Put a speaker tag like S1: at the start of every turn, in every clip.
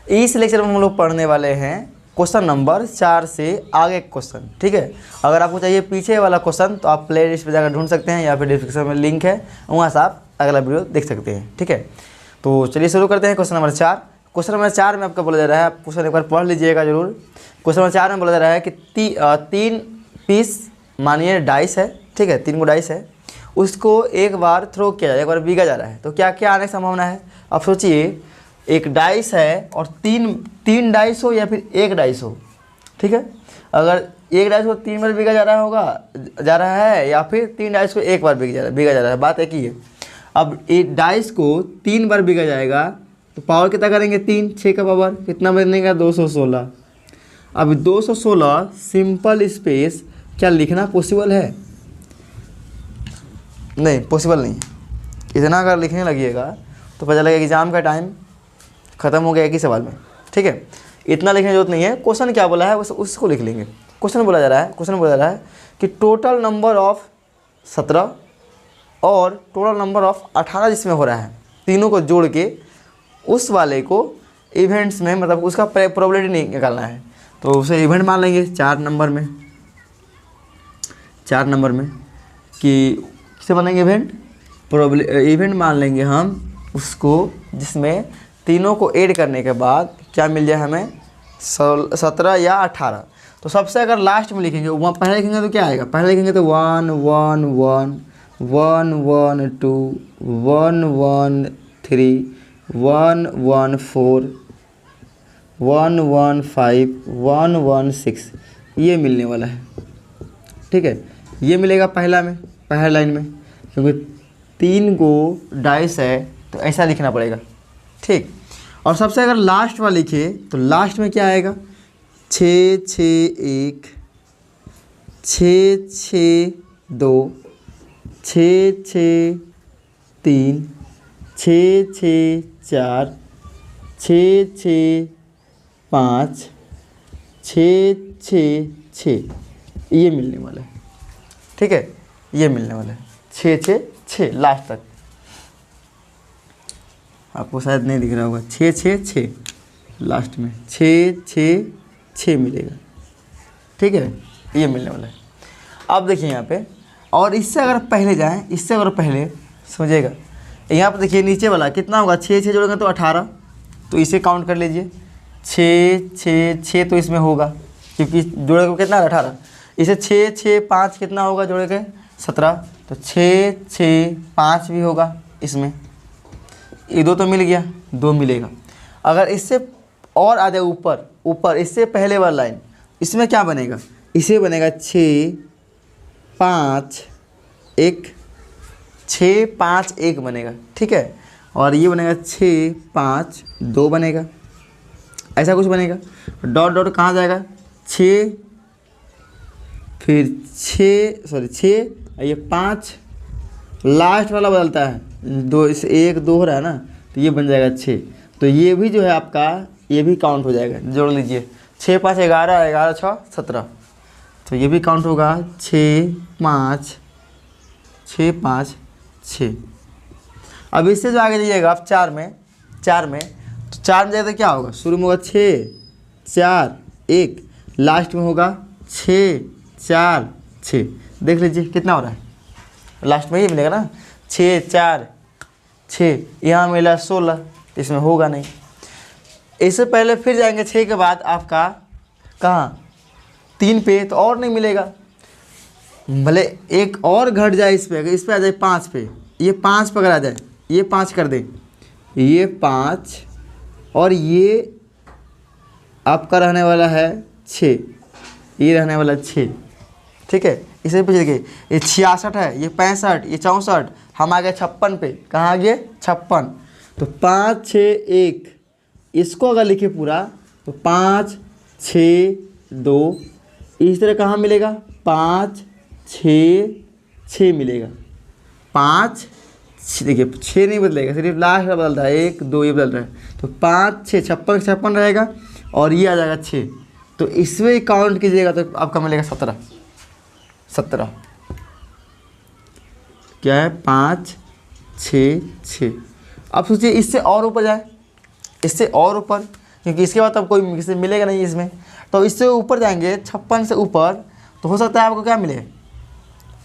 S1: इस लेक्चर में हम लोग पढ़ने वाले हैं क्वेश्चन नंबर 4 से आगे क्वेश्चन, ठीक है। अगर आपको चाहिए पीछे वाला क्वेश्चन तो आप प्ले लिस्ट पर जाकर ढूंढ सकते हैं या फिर डिस्क्रिप्शन में लिंक है, वहाँ से आप अगला वीडियो देख सकते हैं, ठीक है। तो चलिए शुरू करते हैं क्वेश्चन नंबर 4। क्वेश्चन नंबर 4 में आपका बोला जा रहा है, आप क्वेश्चन एक बार पढ़ लीजिएगा जरूर। क्वेश्चन नंबर 4 में बोला जा रहा है कि 3 पीस मानिए डाइस है, ठीक है, 3 गो डाइस है, उसको एक बार थ्रो किया जा रहा है, एक बार बीगा जा रहा है, तो क्या क्या आने की संभावना है। अब सोचिए एक डाइस है और तीन डाइस हो या फिर एक डाइस हो, ठीक है। अगर एक डाइस को 3 बार बीगा जा रहा है या फिर 3 डाइस को एक बार बीगा जा रहा है, बात एक ही है। अब एक डाइस को 3 बार बीगा जाएगा तो पावर कितना करेंगे 3, 6 का पावर कितना बनेगा 216। अब 216 सिंपल स्पेस क्या लिखना पॉसिबल है? नहीं, पॉसिबल नहीं। इतना अगर लिखने लगिएगा तो पता लगेगा एग्जाम का टाइम ख़त्म हो गया एक ही सवाल में, ठीक है। इतना लिखने की जरूरत नहीं है। क्वेश्चन क्या बोला है उसको लिख लेंगे। क्वेश्चन बोला जा रहा है कि टोटल नंबर ऑफ 17 और टोटल नंबर ऑफ 18 जिसमें हो रहा है, तीनों को जोड़ के उस वाले को इवेंट्स में, मतलब उसका प्रोबेबिलिटी नहीं निकालना है, तो उसे इवेंट मान लेंगे 4 नंबर में कि किसे बनेंगे इवेंट मान लेंगे हम उसको जिसमें तीनों को ऐड करने के बाद क्या मिल जाए हमें 17 या 18। तो सबसे अगर लास्ट में लिखेंगे, वहाँ पहले लिखेंगे तो क्या आएगा, पहले लिखेंगे तो 1 1 1 1 1 2 1 1 3 1 1 4 1 1 5 1 1 6 ये मिलने वाला है, ठीक है। ये मिलेगा पहला लाइन में, क्योंकि 3 गो डाइस है तो ऐसा लिखना पड़ेगा, ठीक। और सबसे अगर लास्ट वाला लिखे तो लास्ट में क्या आएगा 6 6 1 6 6 2 6 6 3 6 6 4 6 6 5 6 6 6 ये मिलने वाला है, ठीक है। ये मिलने वाला है 6 6 6 लास्ट तक। आपको शायद नहीं दिख रहा होगा, 6 6 6 लास्ट में 6 6 6 मिलेगा, ठीक है। ये मिलने वाला है। अब देखिए यहाँ पे, और इससे अगर पहले जाएं, इससे अगर पहले समझिएगा, यहाँ पे देखिए नीचे वाला कितना होगा 6 6 जोड़ेंगे तो 18, तो इसे काउंट कर लीजिए 6 6 6 तो इसमें होगा क्योंकि जोड़े को कितना 18। इसे 6 6 5 कितना होगा जोड़े के 17, तो 6 6 5 भी होगा इसमें। ये 2 तो मिल गया, 2 मिलेगा। अगर इससे और आ जाए ऊपर इससे पहले वाला लाइन, इसमें क्या बनेगा, इसे बनेगा 6 5 1 6 5 1 बनेगा, ठीक है। और ये बनेगा 6 5 2 बनेगा, ऐसा कुछ बनेगा। डॉट डॉट कहाँ जाएगा 6 फिर 6 ये 5 लास्ट वाला बदलता है 2, इस 1 2 हो रहा है ना, तो ये बन जाएगा 6। तो ये भी जो है आपका ये भी काउंट हो जाएगा, जोड़ लीजिए 6 5 11 11 6 17, तो ये भी काउंट होगा 6 5 6 5 6। अब इससे जो आगे जाइएगा आप 4 में तो 4 में जाए तो क्या होगा, शुरू में होगा 6 4 1, लास्ट में होगा 6 4 6। देख लीजिए कितना हो रहा है, लास्ट में ही मिलेगा ना 6 4 6, यहाँ मिला 16, इसमें होगा नहीं। इससे पहले फिर जाएंगे 6 के बाद आपका कहाँ 3 पे, तो और नहीं मिलेगा। भले एक और घट जाए इस पे आ जाए 5 पे, ये 5 पे अगर आ जाए, ये 5 कर दे, ये 5 और ये आपका रहने वाला है 6, ये रहने वाला 6, ठीक है। इसे पूछ देखिए ये 66 है, ये 65, ये 64, हम आ गए 56 पे। कहाँ आ गए 56, तो 5 6 1, इसको अगर लिखे पूरा तो 5 6 2, इस तरह कहाँ मिलेगा 5 6 6 मिलेगा। 5 देखिए 6 नहीं बदलेगा, सिर्फ लास्ट का बदलता है 1 2 ये बदल रहा है, तो 5 6 56 रहेगा और ये आ जाएगा 6, तो इसमें काउंट कीजिएगा तो आपका मिलेगा 17। क्या है 5 6 6। अब सोचिए इससे और ऊपर जाए, इससे और ऊपर क्योंकि इसके बाद अब कोई किसी मिलेगा नहीं इसमें। तो इससे ऊपर जाएंगे 56 से ऊपर, तो हो सकता है आपको क्या मिले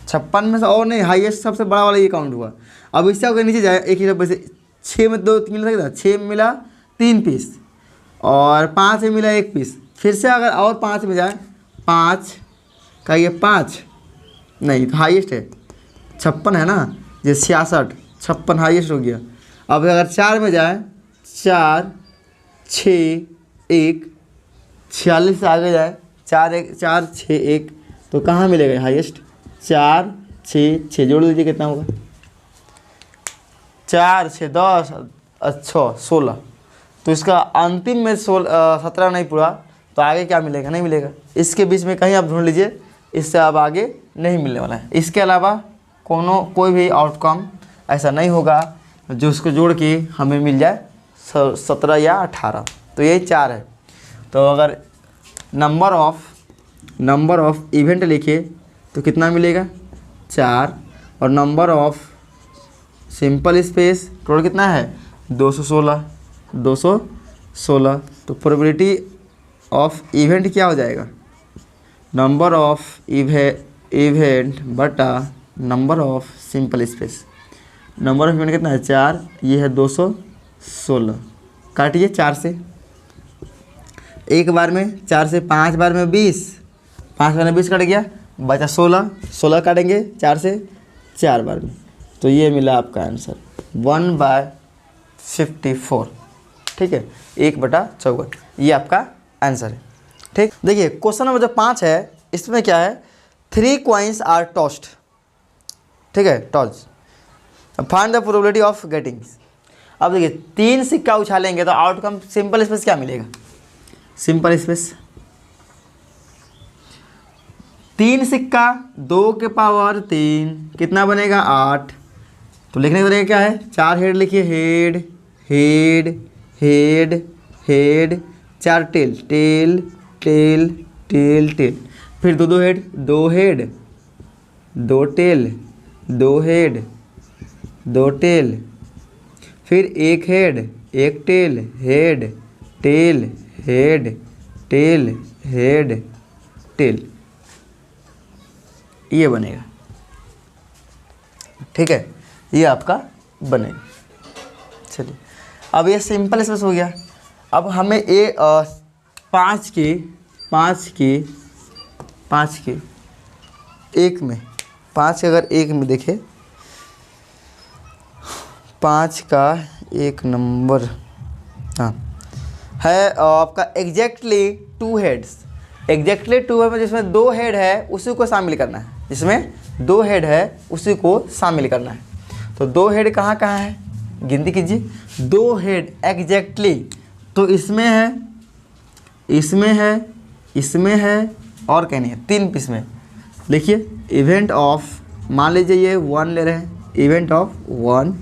S1: 56 में से, और नहीं हाईएस्ट सबसे बड़ा वाला ये काउंट हुआ। अब इससे अगर नीचे जाए एक ही नंबर से 6 में 2 3 मिला, 6 में मिला 3 पीस और 5 में मिला 1 पीस। फिर से अगर और 5 में जाए 5 का ये 5 नहीं तो हाईएस्ट है 56 है ना, ये 66 56 हाईएस्ट हो गया। अब अगर 4 में जाए 4 6 1 46 से आगे जाए 4 6 1 तो कहाँ मिलेगा हाईएस्ट 4 6 6 जोड़ लीजिए कितना होगा 4 6 10 अच्छा 16। तो इसका अंतिम में 17 नहीं पूरा तो आगे क्या मिलेगा, नहीं मिलेगा। इसके बीच में कहीं आप ढूंढ लीजिए, इससे अब आगे नहीं मिलने वाला है। इसके अलावा कोई भी आउटकम ऐसा नहीं होगा जो उसको जोड़ के हमें मिल जाए 17 या 18। तो यही 4 है। तो अगर नंबर ऑफ इवेंट लिखिए तो कितना मिलेगा 4, और number of simple space total कितना है 216। तो प्रोबेबिलिटी ऑफ इवेंट क्या हो जाएगा, नंबर ऑफ इवेंट बटा number of simple space. Number of event कितना है 4, ये है 216। काटिए 4 से, एक बार में 4 से 5 बार में 20, 5 बार में 20 कट गया, बचा 16 काटेंगे 4 से 4 बार में। तो ये मिला आपका आंसर 1/54। ठीक है, 1/54 ये आपका आंसर है। ठीक, देखिए क्वेश्चन नंबर जो 5 है इसमें क्या है 3 कॉइन्स आर टॉस्ड। ठीक है, toss, find the probability of getting. अब देखिए 3 सिक्का उछालेंगे तो आउटकम सिंपल स्पेस क्या मिलेगा, सिंपल स्पेस 3 सिक्का 2 के पावर 3 कितना बनेगा 8। तो लिखने का तरीका क्या है, 4 हेड लिखिए, head head head head, 4 tail tail tail tail tail, फिर 2 head 2 head 2 tail 2 head 2 tail, फिर 1 head 1 tail, head tail head tail head tail, ये बनेगा। ठीक है, ये आपका बनेगा। चलिए अब ये सिंपल स्पेस हो गया। अब हमें 5 के एक में 5 अगर एक में देखें 5 का 1 नंबर हाँ है आपका एग्जैक्टली 2 हेड्स। एग्जैक्टली 2 है जिसमें 2 हेड है उसी को शामिल करना है, जिसमें 2 हेड है उसी को शामिल करना है। तो 2 हेड कहाँ कहाँ है गिनती कीजिए, 2 हेड एग्जैक्टली तो इसमें है, इसमें है, इसमें है और कहीं है 3 पीस में। लिखिए इवेंट ऑफ, मान लीजिए ये 1 ले रहे हैं, इवेंट ऑफ 1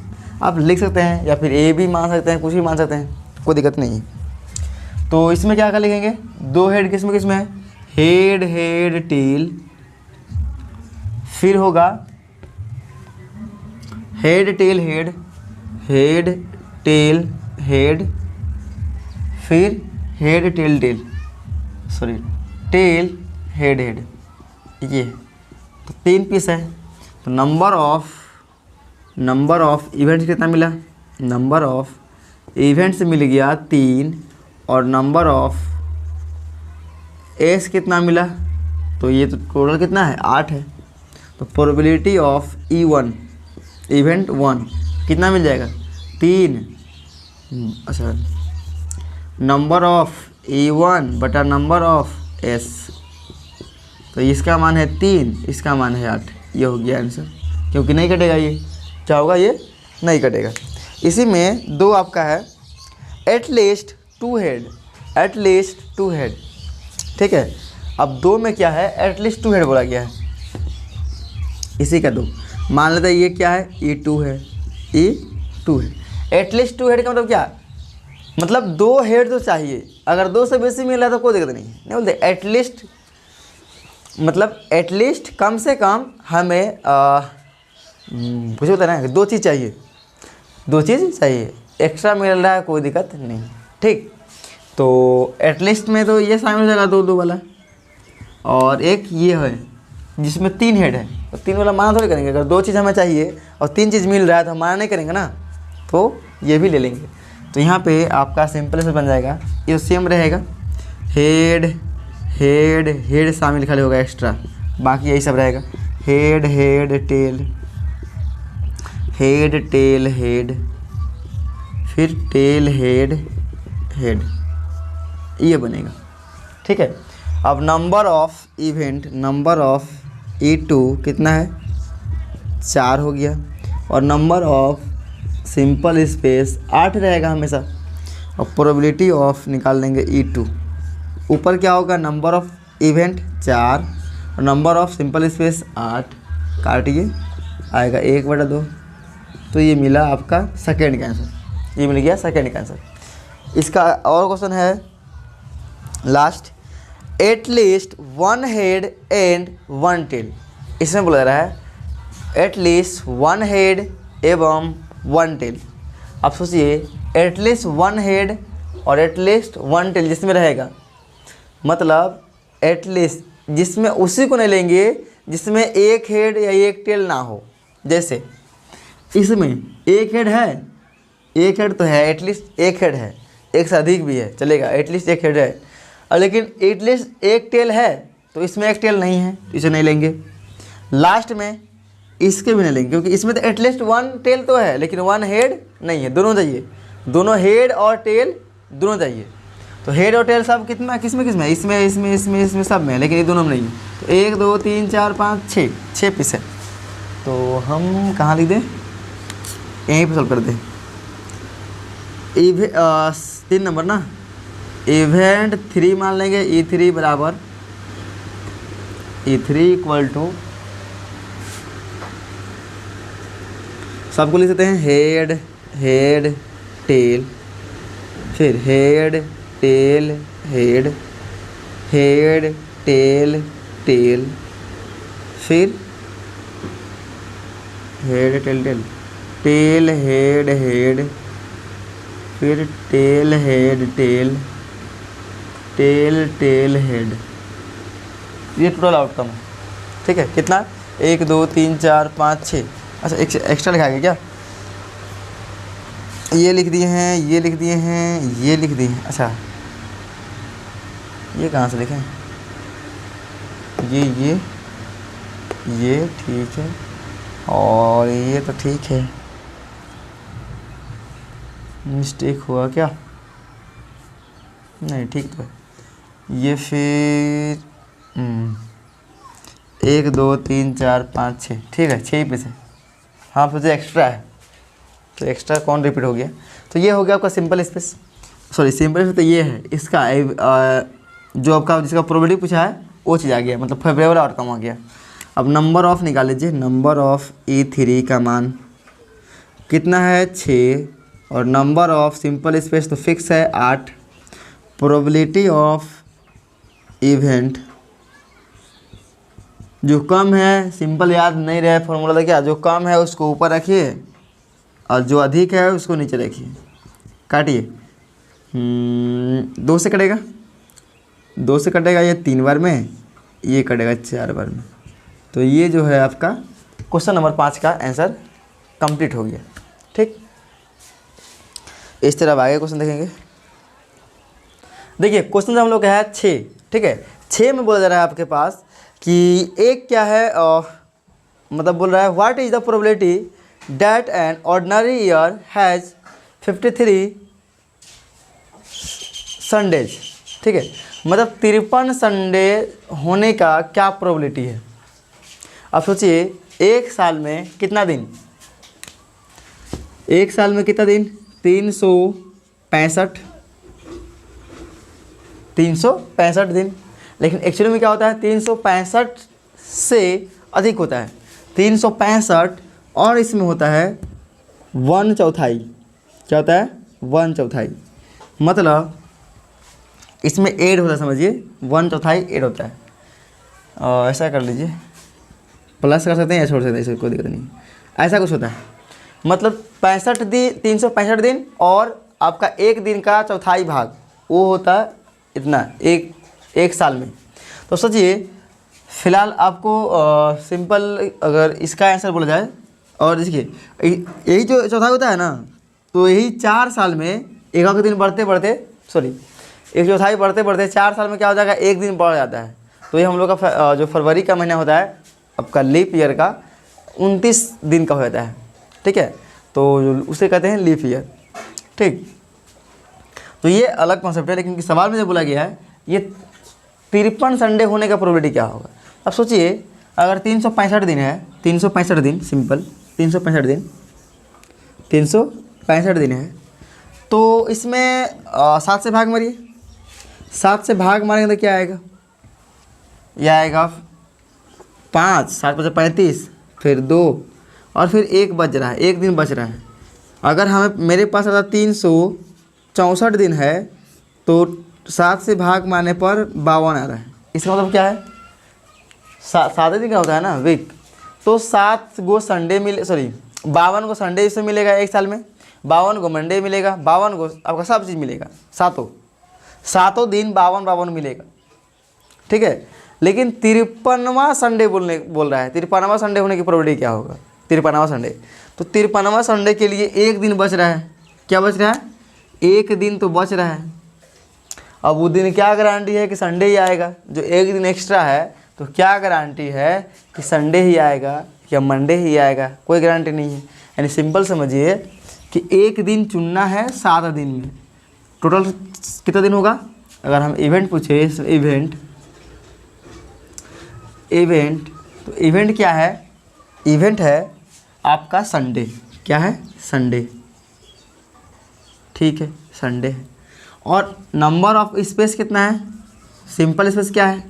S1: आप लिख सकते हैं या फिर ए भी मान सकते हैं, कुछ भी मान सकते हैं, कोई दिक्कत नहीं है। तो इसमें क्या लिखेंगे 2 हेड किसमें है, हेड हेड टेल, फिर होगा head tail head, head tail head, फिर head tail tail, sorry tail head head, ये तो 3 पीस है। तो नंबर ऑफ इवेंट्स कितना मिला, नंबर ऑफ इवेंट्स मिल गया 3 और नंबर ऑफ एस कितना मिला, तो ये तो टोटल कितना है 8 है। तो प्रोबेबिलिटी ऑफ E1 इवेंट 1 कितना मिल जाएगा 3, अच्छा नंबर ऑफ E1 बटा नंबर ऑफ एस, तो इसका मान है 3, इसका मान है 8, ये हो गया आंसर। क्योंकि नहीं कटेगा, ये क्या होगा, ये नहीं कटेगा। इसी में 2 आपका है एटलीस्ट 2 हेड, एटलीस्ट 2 हेड। ठीक है, अब 2 में क्या है एटलीस्ट 2 हेड बोला गया है, इसी का 2 मान लेते हैं। ये क्या है E2 है, E2 है। एटलीस्ट 2 हेड का मतलब क्या, मतलब 2 हेड तो चाहिए, अगर 2 से बेसी मिला तो कोई दिक्कत नहीं बोलते। एटलीस्ट मतलब एटलीस्ट कम से कम हमें कुछ होता है ना, 2 चीज़ चाहिए, 2 चीज़ चाहिए, एक्स्ट्रा मिल रहा है कोई दिक्कत नहीं। ठीक, तो एटलीस्ट में तो ये शामिल हो जाएगा 2 वाला, और एक ये है जिसमें 3 हेड है, तो 3 वाला माना थोड़ी करेंगे। अगर 2 चीज़ हमें चाहिए और 3 चीज़ मिल रहा है तो हम माना नहीं करेंगे ना, तो ये भी ले लेंगे। तो यहाँ पे आपका सिंपल से बन जाएगा, ये सेम रहेगा, हेड हेड हेड शामिल खाली होगा एक्स्ट्रा, बाकी यही सब रहेगा, head head tail, head tail head, फिर टेल हेड हेड, ये बनेगा। ठीक है। अब number of event, number of E2 कितना है, 4 हो गया, और नंबर ऑफ सिंपल स्पेस 8 रहेगा हमेशा, और प्रोबेबिलिटी ऑफ निकाल लेंगे E2। ऊपर क्या होगा, नंबर ऑफ इवेंट 4 और नंबर ऑफ सिंपल स्पेस 8, काटिए आएगा 1/2। तो ये मिला आपका सेकेंड का आंसर, ये मिल गया सेकेंड का आंसर। इसका और क्वेश्चन है last, at least 1 head and 1 tail. इसमें बोला जा रहा है एटलीस्ट 1 हेड एवं 1 टेल। आप सोचिए एटलीस्ट 1 हेड और एटलीस्ट 1 टेल जिसमें रहेगा, मतलब एटलीस्ट जिसमें उसी को नहीं लेंगे जिसमें 1 हेड या 1 टेल ना हो। जैसे इसमें 1 हेड है, 1 हेड तो है, एटलीस्ट 1 हेड है, एक से अधिक भी है चलेगा, एटलीस्ट 1 हेड है, और लेकिन एटलीस्ट 1 टेल है तो इसमें 1 टेल नहीं है, तो इसे नहीं लेंगे। लास्ट में इसके भी नहीं लेंगे क्योंकि इसमें तो एटलीस्ट 1 टेल तो है लेकिन 1 हेड नहीं है, दोनों चाहिए, दोनों हेड और टेल दोनों चाहिए। तो हेड और टेल सब कितना किसमें किसमें, इसमें सब में है, लेकिन ये दोनों में नहीं है। तो 1 2 3 4 5 6 पीस है, तो हम कहाँ लिख दें, यहीं पे सॉल्व कर दें। 3 नंबर ना, इवेंट 3 मान लेंगे, E3 बराबर E3 इक्वल टू, सबको लिख सकते हैं हेड हेड टेल, फिर head tail head, head tail tail, फिर head tail tail, tail head head, फिर tail head tail, tail tail head. ये टोटल आउटकम है। ठीक है, कितना, 1 2 3 4 5 6। अच्छा एक एक्स्ट्रा लिखाएंगे क्या, ये लिख दिए हैं, ये लिख दिए हैं, ये लिख दिए हैं। अच्छा ये कहाँ से लिखें, ये ठीक है, और ये तो ठीक है, मिस्टेक हुआ क्या, नहीं ठीक तो है। ये फिर 1 2 3 4 5 6, ठीक है 6 पे से, हाँ फिर एक्स्ट्रा है, तो एक्स्ट्रा कौन रिपीट हो गया। तो ये हो गया आपका simple space, sorry simple space तो ये है, इसका जो आपका जिसका प्रोबेबिलिटी पूछा है वो चीज़ आ गया, मतलब फेवरेबल आउटकम आ गया। अब नंबर ऑफ निकाल लीजिए, नंबर ऑफ E3 का मान कितना है 6, और नंबर ऑफ सिंपल स्पेस तो फिक्स है 8, प्रोबेबिलिटी ऑफ इवेंट जो कम है, सिंपल याद नहीं रहे फॉर्मूला था क्या, जो कम है उसको ऊपर रखिए और जो अधिक है उसको नीचे रखिए। काटिए, 2 से कटेगा, 2 से कटेगा, ये 3 बार में, ये कटेगा 4 बार में। तो ये जो है आपका क्वेश्चन नंबर 5 का आंसर कंप्लीट हो गया। ठीक, इस तरह अब आगे क्वेश्चन देखेंगे। देखिए क्वेश्चन हम लोग का है 6, ठीक है। 6 में बोला जा रहा है आपके पास कि एक क्या है, मतलब बोल रहा है what is the probability that an ordinary year has 53 Sundays, ठीक है, मतलब 53 संडे होने का क्या प्रोबेबिलिटी है। अब सोचिए एक साल में कितना दिन, एक साल में कितना दिन, 365 दिन, लेकिन एक्चुअली में क्या होता है 365 से अधिक होता है, 365 और इसमें होता है 1/4, क्या होता है 1/4, मतलब इसमें ऐड होता है, समझिए 1/4 ऐड होता है। और ऐसा कर लीजिए, प्लस कर सकते हैं या छोड़ सकते हैं, इससे कोई दिक्कत नहीं, ऐसा कुछ होता है, मतलब 365 दिन और आपका एक दिन का चौथाई भाग, वो होता है इतना एक साल में। तो सोचिए फिलहाल आपको सिंपल अगर इसका आंसर बोला जाए, और देखिए यही जो चौथाई होता है ना, तो यही 4 साल में एक दिन बढ़ते बढ़ते एक चौथाई बढ़ते बढ़ते 4 साल में क्या हो जाएगा, एक दिन बढ़ जाता है। तो ये हम लोग का जो फरवरी का महीना होता है आपका लीप ईयर का 29 दिन का हो जाता है, ठीक है। तो उसे कहते हैं लीप ईयर, ठीक। तो ये अलग कॉन्सेप्ट है, लेकिन सवाल में जो बोला गया है ये 53 संडे होने का प्रोबेबिलिटी क्या होगा। अब सोचिए अगर 365 दिन है, 365 दिन सिंपल 365 दिन है, तो इसमें 7 से भाग मारिए। 7 से भाग मारेंगे तो क्या आएगा, यह आएगा 5, 7 5 35, फिर 2 और फिर 1 बच रहा है, 1 दिन बच रहा है। अगर हमें मेरे पास अगर 364 दिन है तो 7 से भाग मारने पर 52 आ रहा है। इसका मतलब क्या है, 7 दिन का होता है ना वीक, तो 7 गो संडे 52 को संडे इससे मिलेगा एक साल में, 52 को मंडे मिलेगा, 52 को आपका सब चीज़ मिलेगा, सातों दिन 52 मिलेगा, ठीक है। लेकिन 53वां संडे बोल रहा है, 53वां संडे होने की प्रोबेबिलिटी क्या होगा, 53वां संडे। तो 53वां संडे के लिए 1 दिन बच रहा है, क्या बच रहा है, 1 दिन तो बच रहा है। अब वो दिन क्या गारंटी है कि संडे ही आएगा, जो 1 दिन एक्स्ट्रा है, तो क्या गारंटी है कि संडे ही आएगा या मंडे ही आएगा, कोई गारंटी नहीं है। यानी सिंपल समझिए कि 1 दिन चुनना है 7 दिन में, टोटल कितना दिन होगा। अगर हम इवेंट पूछे, इवेंट तो इवेंट क्या है, इवेंट है आपका संडे, क्या है संडे, ठीक है संडे है। और नंबर ऑफ स्पेस कितना है, सिंपल स्पेस क्या है,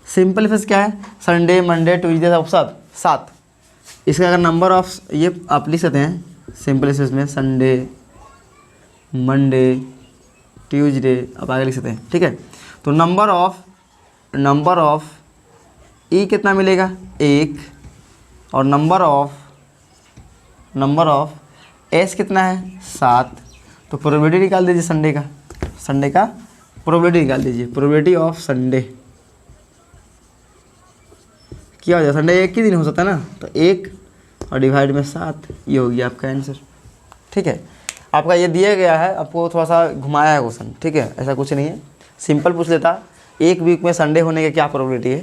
S1: सिंपल स्पेस क्या है, संडे मंडे ट्यूसडे सब 7। इसका अगर नंबर ऑफ ये आप लिख सकते हैं सिंपल स्पेस में, संडे मंडे ट्यूसडे आप आगे लिख सकते हैं, ठीक है। तो नंबर ऑफ ई कितना मिलेगा 1, और नंबर ऑफ एस कितना है 7। तो प्रोबेबिलिटी निकाल दीजिए संडे का प्रोबेबिलिटी निकाल दीजिए, प्रोबेबिलिटी ऑफ संडे क्या हो जाए, संडे एक ही दिन हो सकता है ना, तो 1 और डिवाइड में 7, ये हो गया आपका आंसर, ठीक है। आपका ये दिया गया है, आपको थोड़ा सा घुमाया है क्वेश्चन, ठीक है, ऐसा कुछ नहीं है। सिंपल पूछ लेता 1 वीक में संडे होने की क्या प्रोबेबिलिटी है,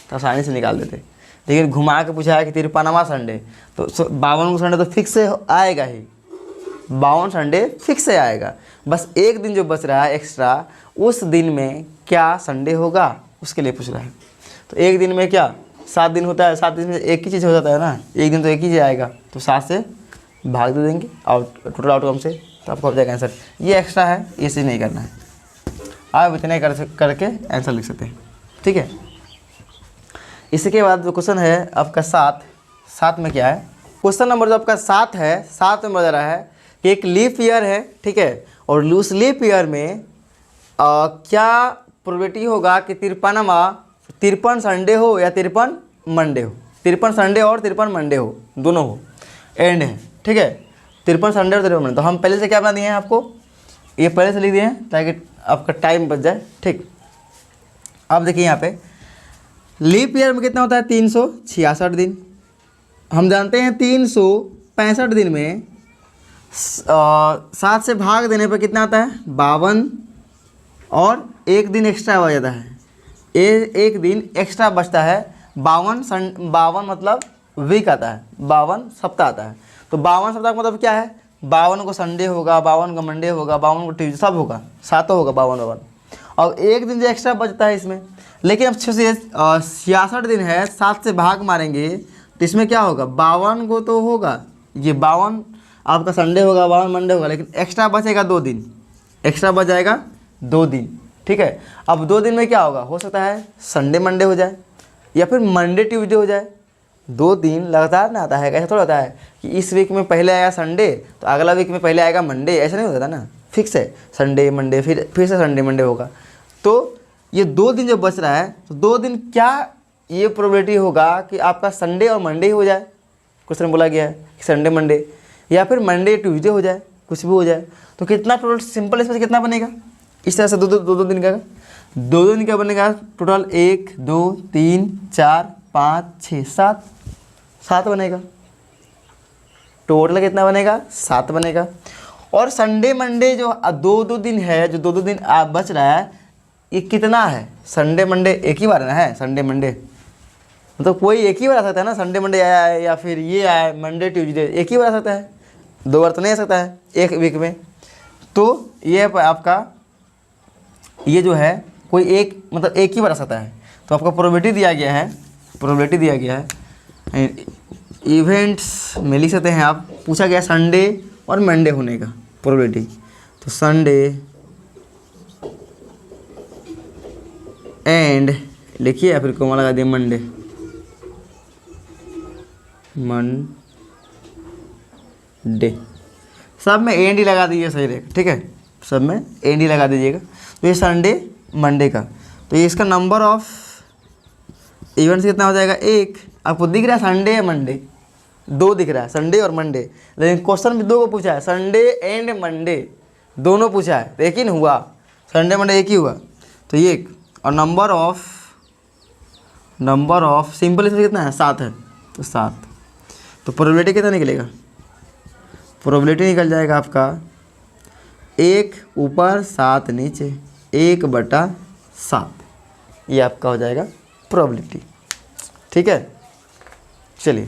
S1: तो आसानी से निकाल देते। लेकिन घुमा के पूछा है कि 53वां संडे, तो 52 संडे तो फिक्स से आएगा ही, 52 संडे फिक्स से आएगा। बस 1 दिन जो बच रहा है एक्स्ट्रा, उस दिन में क्या संडे होगा उसके लिए पूछ रहा है। तो 1 दिन में क्या 7 दिन होता है, 7 दिन में एक ही चीज़ हो जाता है ना, 1 दिन तो एक ही चीज़ आएगा, तो 7 से भाग दे देंगे टोटल आउटकम से, तो आपको हो जाएगा आंसर। ये एक्स्ट्रा है, ये चीज़ नहीं करना है, आप इतने करके आंसर लिख सकते हैं, ठीक है। इसके बाद जो क्वेश्चन है आपका 7 में क्या है, क्वेश्चन नंबर जो आपका 7 है, 7 में बता रहा है कि एक लीप ईयर है, ठीक है, और उस लीप ईयर में क्या प्रोबेबिलिटी होगा कि 53 संडे हो या 53 मंडे हो, 53 संडे और 53 मंडे हो, दोनों हो, एंड है, ठीक है। 53 संडे और 53 मंडे, तो हम पहले से क्या बना दिए हैं आपको, ये पहले से लिख दिए हैं ताकि आपका टाइम बच जाए, ठीक। अब देखिए यहाँ पे लीप ईयर में कितना होता है 366 दिन। हम जानते हैं 365 दिन में 7 से भाग देने पर कितना आता है 52, और 1 दिन एक्स्ट्रा बच जाता है, एक दिन एक्स्ट्रा बचता है। 52 मतलब वीक आता है, 52 सप्ताह आता है। तो 52 सप्ताह का मतलब क्या है, 52 को संडे होगा, 52 को मंडे होगा, 52 को ट्यूसडे सब होगा, 7 होगा 52। और 1 दिन जो एक्स्ट्रा बचता है इसमें, लेकिन अब 66 दिन है, 7 से भाग मारेंगे तो इसमें क्या होगा 52 को तो होगा, ये 52 आपका संडे होगा, 52 मंडे होगा, लेकिन एक्स्ट्रा बचेगा 2 दिन, एक्स्ट्रा बच जाएगा 2 दिन, ठीक है। अब 2 दिन में क्या होगा, हो सकता है संडे मंडे हो जाए या फिर मंडे ट्यूसडे हो जाए। 2 दिन लगातार ना आता है, ऐसा थोड़ा होता है कि इस वीक में पहले आएगा संडे तो अगला वीक में पहले आएगा मंडे, ऐसा नहीं होता ना, फिक्स है संडे मंडे, फिर से संडे मंडे होगा। तो ये 2 दिन जो बच रहा है, तो 2 दिन क्या ये प्रोबेबिलिटी होगा कि आपका संडे और मंडे ही हो जाए, क्वेश्चन बोला गया है कि संडे मंडे या फिर मंडे ट्यूसडे हो जाए, कुछ भी हो जाए। तो कितना टोटल सिंपल स्पेस कितना बनेगा इस तरह से दो दिन का 2 दिन का बनेगा टोटल 1 2 3 4 5 6 7 बनेगा। टोटल कितना बनेगा 7 बनेगा। और संडे मंडे जो 2 दिन है, जो 2 दिन आप बच रहा है, ये कितना है? संडे मंडे एक ही बार ना है, संडे मंडे मतलब कोई एक ही बार आ सकता है ना, संडे मंडे आया है या फिर ये आया है मंडे ट्यूसडे, एक ही बार आ सकता है, 2 बार तो नहीं आ सकता है एक वीक में। तो ये आपका ये जो है कोई एक मतलब एक ही बार आ सकता है। तो आपका प्रोबेबिलिटी दिया गया है इवेंट्स में लिख सकते हैं आप, पूछा गया संडे और मंडे होने का प्रोबेबिलिटी। तो संडे एंड लिखिए या फिर कोमा लगा दिए मंडे सब में एंड ही लगा दीजिए, सही रहेगा। ठीक है, सब में एंड ही लगा दीजिएगा। तो ये संडे मंडे का, तो ये इसका नंबर ऑफ इवेंट्स कितना हो जाएगा 1। आपको दिख रहा है संडे या मंडे, 2 दिख रहा है, संडे और मंडे, लेकिन क्वेश्चन में 2 को पूछा है, संडे एंड मंडे दोनों पूछा है, लेकिन हुआ संडे मंडे एक ही हुआ। तो ये एक, और नंबर ऑफ सिंपल इसमें कितना है 7 है, तो 7। तो प्रोबेबिलिटी कितना निकलेगा? प्रोबेबिलिटी निकल जाएगा आपका 1 ऊपर 7 नीचे, 1/7, ये आपका हो जाएगा प्रोबेबिलिटी। ठीक है, चलिए।